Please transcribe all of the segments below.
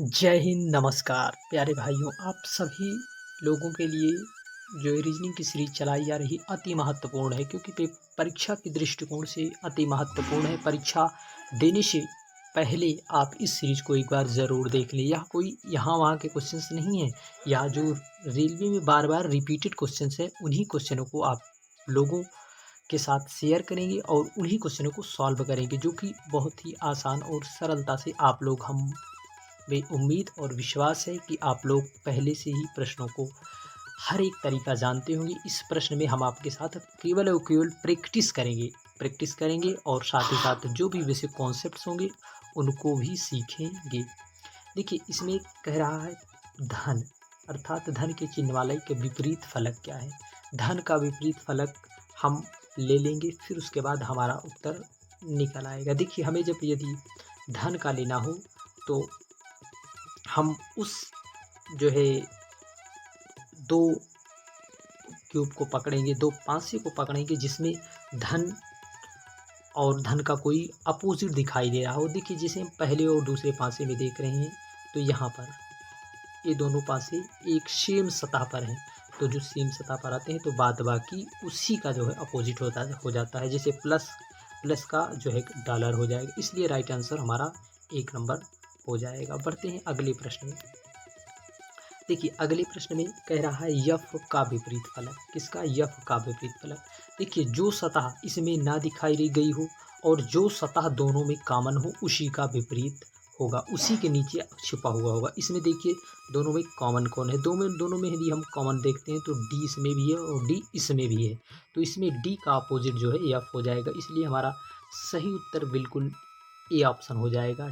जय हिंद, नमस्कार प्यारे भाइयों। आप सभी लोगों के लिए जो ये रीजनिंग की सीरीज चलाई जा रही अति महत्वपूर्ण है, क्योंकि परीक्षा के दृष्टिकोण से अति महत्वपूर्ण है। परीक्षा देने से पहले आप इस सीरीज को एक बार ज़रूर देख लें। यह कोई यहाँ वहाँ के क्वेश्चंस नहीं है। यह जो रेलवे में बार बार रिपीटेड क्वेश्चंस है, उन्हीं क्वेश्चनों को आप लोगों के साथ शेयर करेंगे और उन्हीं क्वेश्चनों को सॉल्व करेंगे, जो कि बहुत ही आसान और सरलता से आप लोग हम में उम्मीद और विश्वास है कि आप लोग पहले से ही प्रश्नों को हर एक तरीका जानते होंगे। इस प्रश्न में हम आपके साथ केवल और केवल प्रैक्टिस करेंगे और साथ ही साथ जो भी बेसिक कॉन्सेप्ट्स होंगे उनको भी सीखेंगे। देखिए, इसमें कह रहा है धन, अर्थात धन के चिन्ह वाले के विपरीत फलक क्या है। धन का विपरीत फलक हम ले लेंगे, फिर उसके बाद हमारा उत्तर निकल आएगा। देखिए, हमें जब यदि धन का लेना हो तो हम उस जो है दो क्यूब को पकड़ेंगे, दो पासे को पकड़ेंगे जिसमें धन और धन का कोई अपोजिट दिखाई दे रहा हो। देखिए, जिसे हम पहले और दूसरे पासे में देख रहे हैं, तो यहाँ पर ये दोनों पासे एक सेम सतह पर हैं। तो जो सेम सतह पर आते हैं तो बाद बाकी उसी का जो है अपोजिट हो जाता है। जैसे प्लस प्लस का जो है डॉलर हो जाएगा, इसलिए राइट आंसर हमारा 1 नंबर हो जाएगा। बढ़ते हैं अगले प्रश्न में। देखिए, अगले प्रश्न में कह रहा है यफ का विपरीत फलक। किसका? यफ का विपरीत फलक। देखिए, जो सतह इसमें ना दिखाई गई हो और जो सतह दोनों में कॉमन हो, उसी का विपरीत होगा, उसी के नीचे छिपा हुआ होगा। इसमें देखिए, दोनों में कॉमन कौन है? दोनों में यदि हम कॉमन देखते हैं तो डी इसमें भी है और डी इसमें भी है, तो इसमें डी का अपोजिट जो है एफ हो जाएगा। इसलिए हमारा सही उत्तर बिल्कुल ए ऑप्शन हो जाएगा,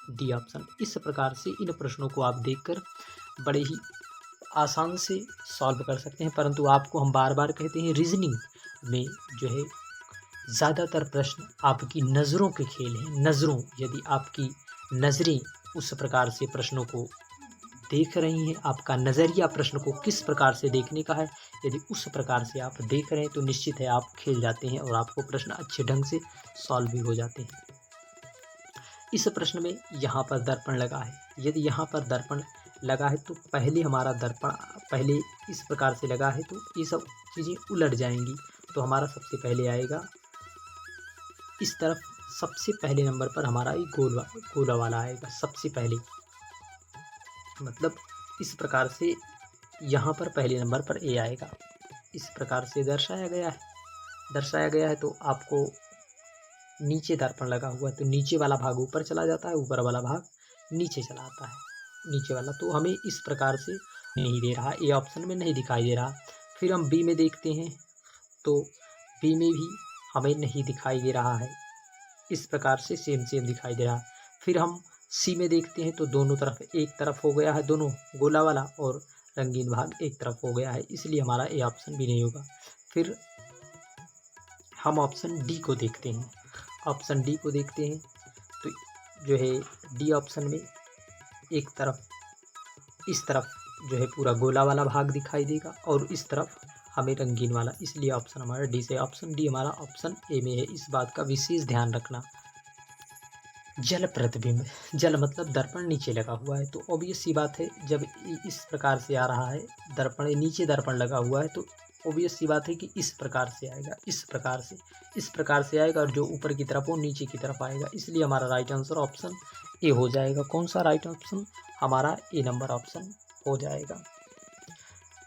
डी ऑप्शन। इस प्रकार से इन प्रश्नों को आप देखकर बड़े ही आसान से सॉल्व कर सकते हैं। परंतु आपको हम बार बार कहते हैं, रीजनिंग में जो है ज़्यादातर प्रश्न आपकी नज़रों के खेल हैं। नज़रों, यदि आपकी नज़रें उस प्रकार से प्रश्नों को देख रही हैं, आपका नज़रिया प्रश्न को किस प्रकार से देखने का है, यदि उस प्रकार से आप देख रहे हैं तो निश्चित है आप खेल जाते हैं और आपको प्रश्न अच्छे ढंग से सॉल्व भी हो जाते हैं। इस प्रश्न में यहाँ पर दर्पण लगा है। यदि यहाँ पर दर्पण लगा है तो पहले हमारा दर्पण पहले इस प्रकार से लगा है तो ये सब चीज़ें उलट जाएंगी। तो हमारा सबसे पहले आएगा इस तरफ, सबसे पहले नंबर पर हमारा ये गोला वाला आएगा सबसे पहले। मतलब इस प्रकार से यहाँ पर पहले नंबर पर ए आएगा। इस प्रकार से दर्शाया गया है। तो आपको नीचे दर्पण लगा हुआ है तो नीचे वाला भाग ऊपर चला जाता है, ऊपर वाला भाग नीचे चला आता है, नीचे वाला। तो हमें इस प्रकार से नहीं दे रहा, ए ऑप्शन में नहीं दिखाई दे रहा। फिर हम बी में देखते हैं तो बी में भी हमें नहीं दिखाई दे रहा है, इस प्रकार से सेम दिखाई दे रहा। फिर हम सी में देखते हैं तो दोनों तरफ एक तरफ हो गया है, दोनों गोला वाला और रंगीन भाग एक तरफ हो गया है, इसलिए हमारा ए ऑप्शन भी नहीं होगा। फिर हम ऑप्शन डी को देखते हैं। ऑप्शन डी को देखते हैं तो जो है डी ऑप्शन में एक तरफ इस तरफ जो है पूरा गोला वाला भाग दिखाई देगा और इस तरफ हमें रंगीन वाला, इसलिए ऑप्शन हमारा डी से ऑप्शन डी हमारा ऑप्शन ए में है। इस बात का विशेष ध्यान रखना। जल प्रतिबिंब, जल मतलब दर्पण नीचे लगा हुआ है, तो ऑब्वियस सी बात है जब इस प्रकार से आ रहा है, दर्पण नीचे दर्पण लगा हुआ है, तो ऑब्वियस सी बात है कि इस प्रकार से आएगा, इस प्रकार से आएगा और जो ऊपर की तरफ हो नीचे की तरफ आएगा, इसलिए हमारा राइट आंसर ऑप्शन ए हो जाएगा। कौन सा राइट ऑप्शन? हमारा ए नंबर ऑप्शन हो जाएगा।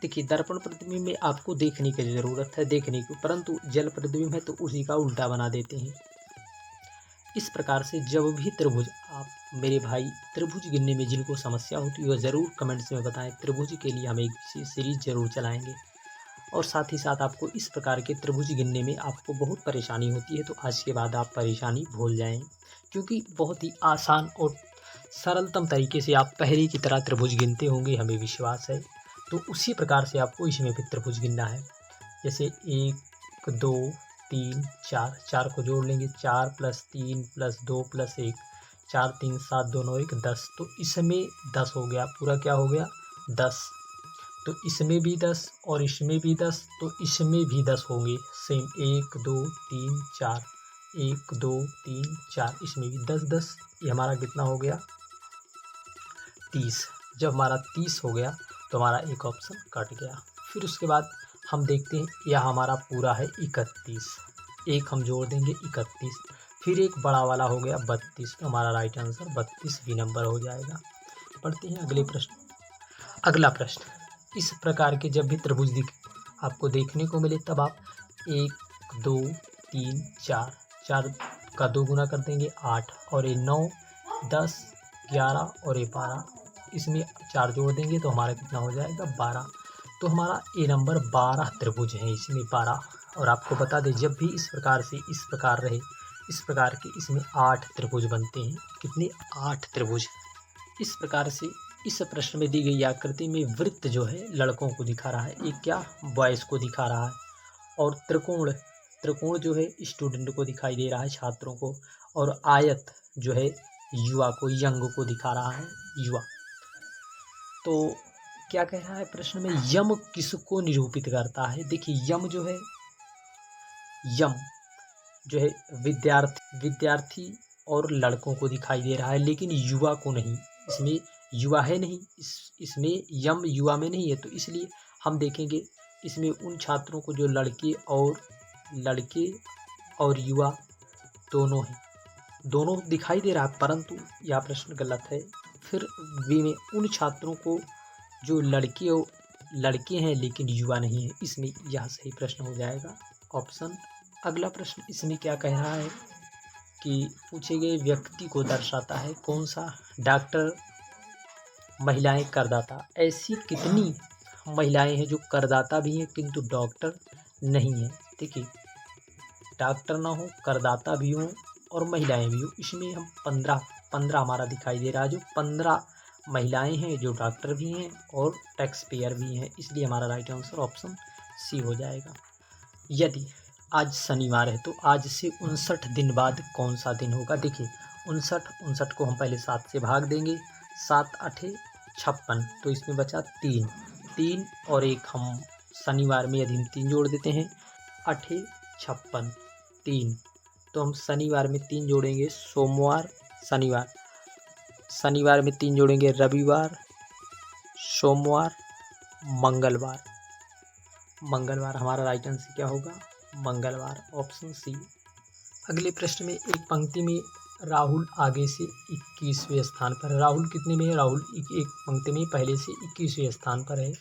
देखिए, दर्पण प्रतिबिंब में आपको देखने की ज़रूरत है, देखने की, परंतु जल प्रतिबिंब है तो उसी का उल्टा बना देते हैं। इस प्रकार से जब भी त्रिभुज, आप मेरे भाई त्रिभुज गिनने में जिनको समस्या होती है वह ज़रूर कमेंट्स में बताएं। त्रिभुज के लिए हम एक सीरीज ज़रूर चलाएंगे और साथ ही साथ आपको इस प्रकार के त्रिभुज गिनने में आपको बहुत परेशानी होती है तो आज के बाद आप परेशानी भूल जाएं, क्योंकि बहुत ही आसान और सरलतम तरीके से आप पहले की तरह त्रिभुज गिनते होंगे, हमें विश्वास है। तो उसी प्रकार से आपको इसमें भी त्रिभुज गिनना है। जैसे 1 2 3 4, 4 को जोड़ लेंगे, 4 + 3 + 2 + 1, 4 3 7 2 9 1 10। तो इसमें 10 हो गया, पूरा क्या हो गया? 10। तो इसमें भी 10 और इसमें भी 10, तो इसमें भी 10 होंगे सेम। 1 2 3 4, 1 2 3 4, इसमें भी 10 10। ये हमारा कितना हो गया? 30। जब हमारा 30 हो गया तो हमारा एक ऑप्शन कट गया। फिर उसके बाद हम देखते हैं यह हमारा पूरा है 31, एक हम जोड़ देंगे 31, फिर एक बड़ा वाला हो गया 32, तो हमारा राइट आंसर 32 बी नंबर हो जाएगा। पढ़ते हैं अगले प्रश्न। अगला प्रश्न, इस प्रकार के जब भी त्रिभुज आपको देखने को मिले तब आप 1 2 3 4 4 का 2 गुना कर देंगे 8, और ये 9 10 11 और ये 12, इसमें 4 जोड़ देंगे तो हमारा कितना हो जाएगा 12। तो हमारा ए नंबर 12 त्रिभुज है, इसमें 12। और आपको बता दें जब भी इस प्रकार से इस प्रकार रहे, इस प्रकार के इसमें 8 त्रिभुज बनते हैं। कितने? 8 त्रिभुज। इस प्रकार से इस प्रश्न में दी गई आकृति में वृत्त जो है लड़कों को दिखा रहा है, एक क्या बॉयज़ को दिखा रहा है, और त्रिकोण त्रिकोण जो है स्टूडेंट को दिखाई दे रहा है, छात्रों को, और आयत जो है युवा को, यंग को दिखा रहा है, युवा। तो क्या कह रहा है प्रश्न में, यम किसको निरूपित करता है? देखिए यम जो है विद्यार्थी और लड़कों को दिखाई दे रहा है, लेकिन युवा को नहीं। इसमें युवा है नहीं, इसमें यम युवा में नहीं है, तो इसलिए हम देखेंगे इसमें उन छात्रों को जो लड़के और युवा दोनों हैं, दोनों दिखाई दे रहा है, परंतु यह प्रश्न गलत है। फिर बी में उन छात्रों को जो लड़के हैं लेकिन युवा नहीं है, इसमें यह सही प्रश्न हो जाएगा, ऑप्शन। अगला प्रश्न इसमें क्या कह रहा है कि पूछे गए व्यक्ति को दर्शाता है, कौन सा? डॉक्टर, महिलाएं, करदाता। ऐसी कितनी महिलाएं हैं जो करदाता भी हैं किंतु डॉक्टर नहीं है? देखिए डॉक्टर ना हो, करदाता भी हो और महिलाएं भी हो, इसमें हम 15 हमारा दिखाई दे रहा है, जो 15 महिलाएं हैं जो डॉक्टर भी हैं और टैक्स पेयर भी हैं, इसलिए हमारा राइट आंसर ऑप्शन सी हो जाएगा। यदि आज शनिवार है तो आज से 59 दिन बाद कौन सा दिन होगा? देखिए 59 को हम पहले 7 से भाग देंगे, 7 8 56, तो इसमें बचा 3 और 1 हम शनिवार में यदि हम 3 जोड़ देते हैं, 8 56 3, तो हम शनिवार में 3 जोड़ेंगे, शनिवार में 3 जोड़ेंगे, रविवार, सोमवार, मंगलवार हमारा राइट आंसर क्या होगा? मंगलवार, ऑप्शन सी। अगले प्रश्न में एक पंक्ति में राहुल आगे से 21वें स्थान पर है। राहुल कितने में है? राहुल एक पंक्ति में पहले से 21वें स्थान पर है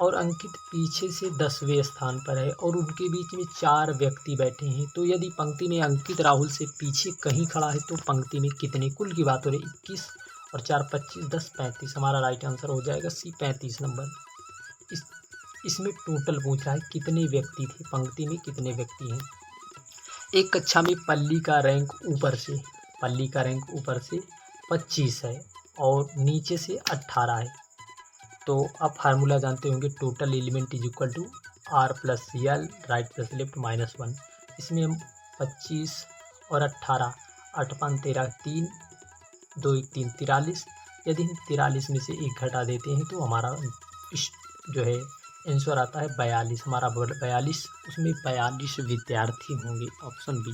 और अंकित पीछे से 10वें स्थान पर है और उनके बीच में 4 व्यक्ति बैठे हैं। तो यदि पंक्ति में अंकित राहुल से पीछे कहीं खड़ा है तो पंक्ति में कितने? कुल की बात हो रही है, 21 और 4 25 10 35, हमारा राइट आंसर हो जाएगा सी 35 नंबर। इसमें टोटल पूछ रहा है कितने व्यक्ति थे, पंक्ति में कितने व्यक्ति हैं। एक कक्षा में पल्ली का रैंक ऊपर से 25 है और नीचे से 18 है। तो आप फार्मूला जानते होंगे, total element is equal to R plus L, right plus left -1। इसमें हम 25 और 18, 8 5 13, 3 2 1 3 43। यदि हम 43 में से 1 घटा देते हैं तो हमारा जो है आंसर आता है 42, हमारा 42, उसमें 42 विद्यार्थी होंगे, ऑप्शन बी।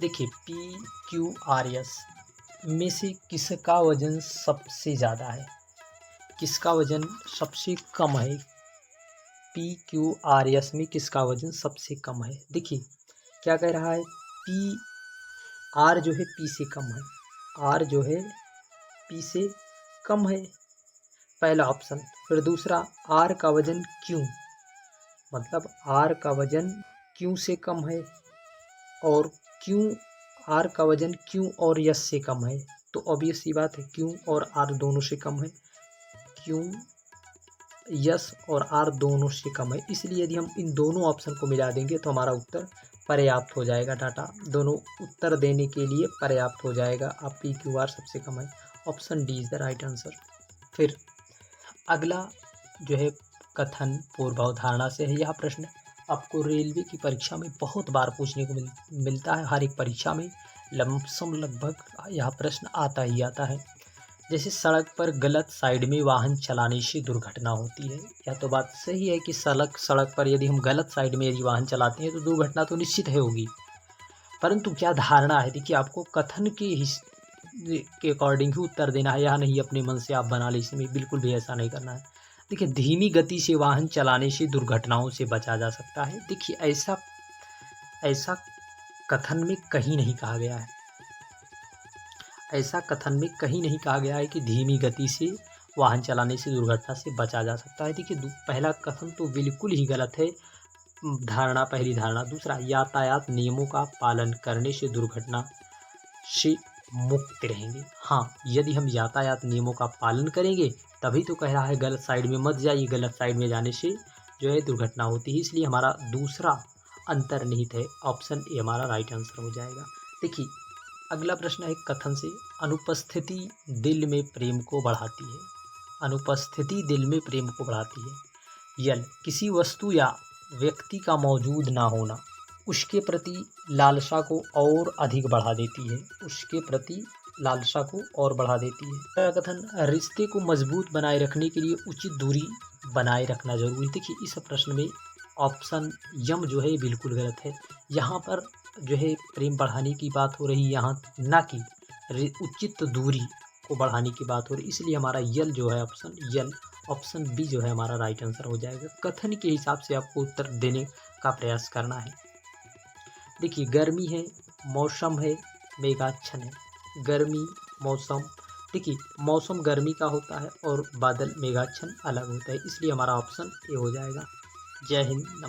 देखिए PQRS में से किसका वजन सबसे ज़्यादा है, किसका वजन सबसे कम है? PQRS में किसका वजन सबसे कम है? देखिए क्या कह रहा है, R जो है P से कम है, R जो है P से कम है, पहला ऑप्शन। फिर दूसरा, R का वजन Q, मतलब R का वजन Q से कम है, और R का वजन Q और S से कम है, तो ऑब्वियस सी बात है Q और R दोनों से कम है, Q S और R दोनों से कम है। इसलिए यदि हम इन दोनों ऑप्शन को मिला देंगे तो हमारा उत्तर पर्याप्त हो जाएगा, डाटा दोनों उत्तर देने के लिए पर्याप्त हो जाएगा। आप PQR सबसे कम है, option D is the right answer. फिर अगला जो है कथन पूर्व अवधारणा से है। यह प्रश्न आपको रेलवे की परीक्षा में बहुत बार पूछने को मिलता है, हर एक परीक्षा में लमसम लगभग यह प्रश्न आता ही आता है। जैसे सड़क पर गलत साइड में वाहन चलाने से दुर्घटना होती है। यह तो बात सही है कि सड़क पर यदि हम गलत साइड में यदि वाहन चलाते हैं तो दुर्घटना तो निश्चित है होगी, परंतु क्या धारणा है? देखिए आपको कथन के के अकॉर्डिंग ही उत्तर देना है, या नहीं अपने मन से आप बना लें, इसमें बिल्कुल भी ऐसा नहीं करना है। देखिए, धीमी गति से वाहन चलाने से दुर्घटनाओं से बचा जा सकता है। देखिए, ऐसा ऐसा कथन में कहीं नहीं कहा गया है, ऐसा कथन में कहीं नहीं कहा गया है कि धीमी गति से वाहन चलाने से दुर्घटना से बचा जा सकता है। देखिए, पहला कथन तो बिल्कुल ही गलत है, पहली धारणा। दूसरा, यातायात नियमों का पालन करने से दुर्घटना से मुक्त रहेंगे। हाँ, यदि हम यातायात नियमों का पालन करेंगे तभी तो कह रहा है गलत साइड में मत जाइए, गलत साइड में जाने से जो है दुर्घटना होती है। इसलिए हमारा दूसरा अंतर्निहित है, ऑप्शन ए हमारा राइट आंसर हो जाएगा। देखिए, अगला प्रश्न है कथन से, अनुपस्थिति दिल में प्रेम को बढ़ाती है। अनुपस्थिति दिल में प्रेम को बढ़ाती है। यल, किसी वस्तु या व्यक्ति का मौजूद ना होना उसके प्रति लालसा को और अधिक बढ़ा देती है, उसके प्रति लालसा को और बढ़ा देती है। अगला कथन, रिश्ते को मजबूत बनाए रखने के लिए उचित दूरी बनाए रखना जरूरी है। देखिए, इस प्रश्न में ऑप्शन यम जो है बिल्कुल गलत है। यहाँ पर जो है प्रेम बढ़ाने की बात हो रही है, यहाँ ना कि उचित दूरी को बढ़ाने की बात हो रही, इसलिए हमारा यल जो है ऑप्शन बी जो है हमारा राइट आंसर हो जाएगा। कथन के हिसाब से आपको उत्तर देने का प्रयास करना है। देखिए, गर्मी है, मौसम है, मेघाच्छन्न है। गर्मी, मौसम, देखिए मौसम गर्मी का होता है और बादल मेघाच्छन्न अलग होता है, इसलिए हमारा ऑप्शन ए हो जाएगा। जय हिंद।